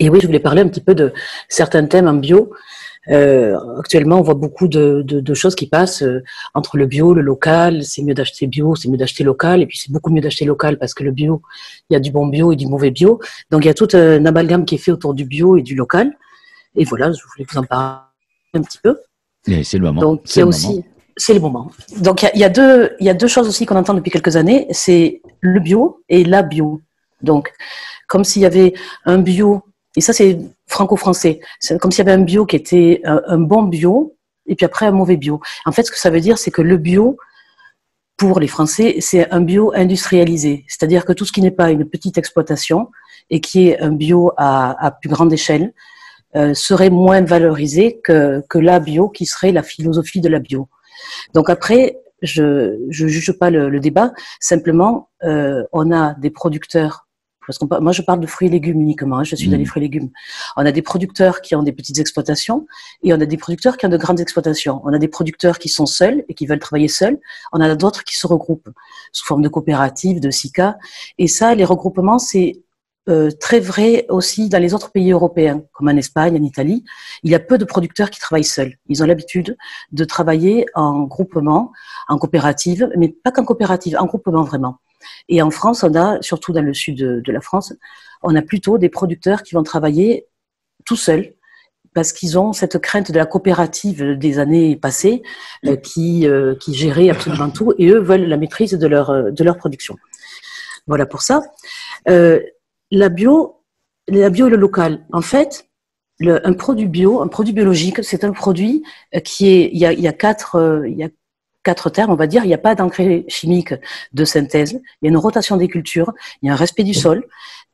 Et oui, je voulais parler un petit peu de certains thèmes en bio. Actuellement, on voit beaucoup de choses qui passent entre le bio, le local. C'est mieux d'acheter bio, c'est mieux d'acheter local. Et puis, c'est beaucoup mieux d'acheter local parce que le bio, il y a du bon bio et du mauvais bio. Donc, il y a tout un amalgame qui est fait autour du bio et du local. Et voilà, je voulais vous en parler un petit peu. Et c'est le moment. Donc, il C'est y a le aussi, moment. c'est le moment. Donc, il y a deux choses aussi qu'on entend depuis quelques années. C'est le bio et la bio. Donc, comme s'il y avait un bio, et ça c'est franco-français, c'est comme s'il y avait un bio qui était un bon bio, et puis après un mauvais bio. En fait, ce que ça veut dire, c'est que le bio, pour les Français, c'est un bio industrialisé. C'est-à-dire que tout ce qui n'est pas une petite exploitation, et qui est un bio à plus grande échelle, serait moins valorisé que la bio, qui serait la philosophie de la bio. Donc après, je juge pas le débat, simplement, on a des producteurs, parce que moi je parle de fruits et légumes uniquement, hein, je suis dans les fruits et légumes. On a des producteurs qui ont des petites exploitations et on a des producteurs qui ont de grandes exploitations. On a des producteurs qui sont seuls et qui veulent travailler seuls. On a d'autres qui se regroupent sous forme de coopératives, de SICA. Et ça, les regroupements, c'est très vrai aussi dans les autres pays européens, comme en Espagne, en Italie. Il y a peu de producteurs qui travaillent seuls. Ils ont l'habitude de travailler en groupement, en coopérative, mais pas qu'en coopérative, en groupement vraiment. Et en France, on a, surtout dans le sud de la France, on a plutôt des producteurs qui vont travailler tout seuls, parce qu'ils ont cette crainte de la coopérative des années passées, qui gérait absolument tout, et eux veulent la maîtrise de leur production. Voilà pour ça. La bio et le local. En fait, un produit bio, un produit biologique, c'est un produit qui est, il y a quatre termes, on va dire. Il n'y a pas d'engrais chimique de synthèse. Il y a une rotation des cultures. Il y a un respect du sol,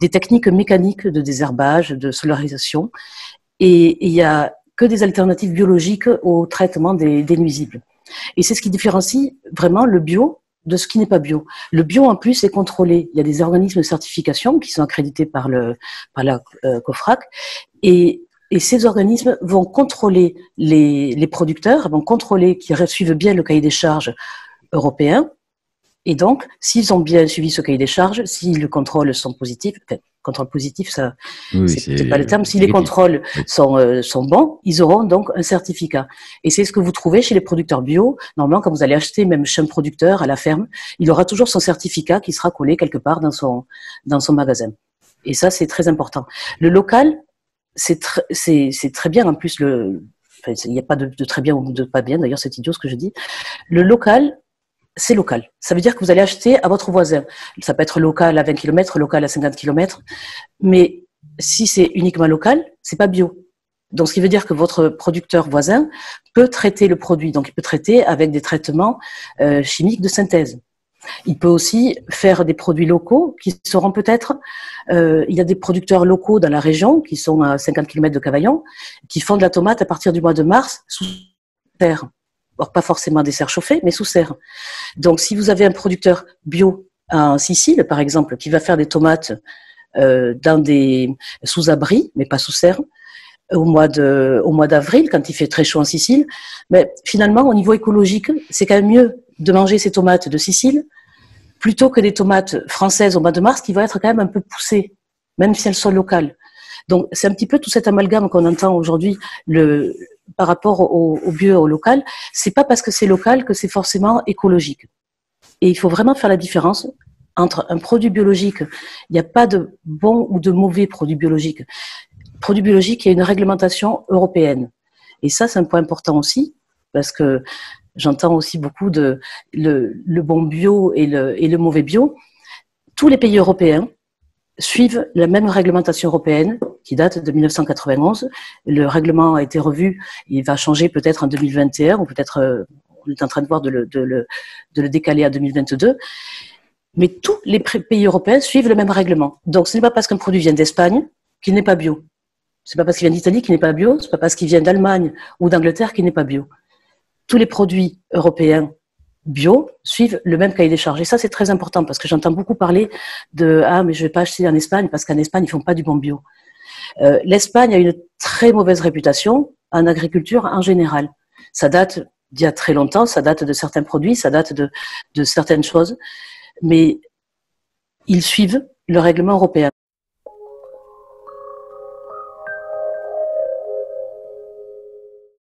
des techniques mécaniques de désherbage, de solarisation. Et il y a que des alternatives biologiques au traitement des nuisibles. Et c'est ce qui différencie vraiment le bio de ce qui n'est pas bio. Le bio, en plus, est contrôlé. Il y a des organismes de certification qui sont accrédités par la COFRAC. Et ces organismes vont contrôler les producteurs, vont contrôler qu'ils suivent bien le cahier des charges européen. Et donc, s'ils ont bien suivi ce cahier des charges, si les contrôles sont positifs, enfin, contrôle positif, ça, Oui, c'est peut-être pas le terme, si les négatif. contrôles Oui. sont bons, ils auront donc un certificat. Et c'est ce que vous trouvez chez les producteurs bio. Normalement, quand vous allez acheter même chez un producteur à la ferme, il aura toujours son certificat qui sera collé quelque part dans son magasin. Et ça, c'est très important. Le local, c'est très bien. En plus, enfin, il n'y a pas de très bien ou de pas bien. D'ailleurs, c'est idiot ce que je dis. Le local, c'est local. Ça veut dire que vous allez acheter à votre voisin. Ça peut être local à 20 km, local à 50 km. Mais si c'est uniquement local, c'est pas bio. Donc, ce qui veut dire que votre producteur voisin peut traiter le produit. Donc, il peut traiter avec des traitements chimiques de synthèse. Il peut aussi faire des produits locaux qui seront peut-être... il y a des producteurs locaux dans la région qui sont à 50 km de Cavaillon qui font de la tomate à partir du mois de mars sous terre. Or, pas forcément des serres chauffées, mais sous serre. Donc, si vous avez un producteur bio en Sicile, par exemple, qui va faire des tomates dans des sous-abris, mais pas sous serre, au mois d'avril, quand il fait très chaud en Sicile, mais finalement, au niveau écologique, c'est quand même mieux de manger ces tomates de Sicile plutôt que des tomates françaises au mois de mars qui vont être quand même un peu poussées, même si elles sont locales. Donc, c'est un petit peu tout cet amalgame qu'on entend aujourd'hui par rapport au bio et au local. C'est pas parce que c'est local que c'est forcément écologique. Et il faut vraiment faire la différence entre un produit biologique. Il n'y a pas de bon ou de mauvais produit biologique. Produit biologique, il y a une réglementation européenne. Et ça, c'est un point important aussi, parce que j'entends aussi beaucoup le bon bio et le mauvais bio. Tous les pays européens suivent la même réglementation européenne qui date de 1991. Le règlement a été revu, il va changer peut-être en 2021 ou peut-être on est en train de voir de le décaler à 2022. Mais tous les pays européens suivent le même règlement. Donc ce n'est pas parce qu'un produit vient d'Espagne qu'il n'est pas bio. C'est pas parce qu'il vient d'Italie qu'il n'est pas bio, c'est pas parce qu'il vient d'Allemagne ou d'Angleterre qu'il n'est pas bio. Tous les produits européens bio suivent le même cahier des charges. Et ça, c'est très important parce que j'entends beaucoup parler de « Ah, mais je vais pas acheter en Espagne parce qu'en Espagne, ils font pas du bon bio ». L'Espagne a une très mauvaise réputation en agriculture en général. Ça date d'il y a très longtemps, ça date de certains produits, ça date de certaines choses, mais ils suivent le règlement européen.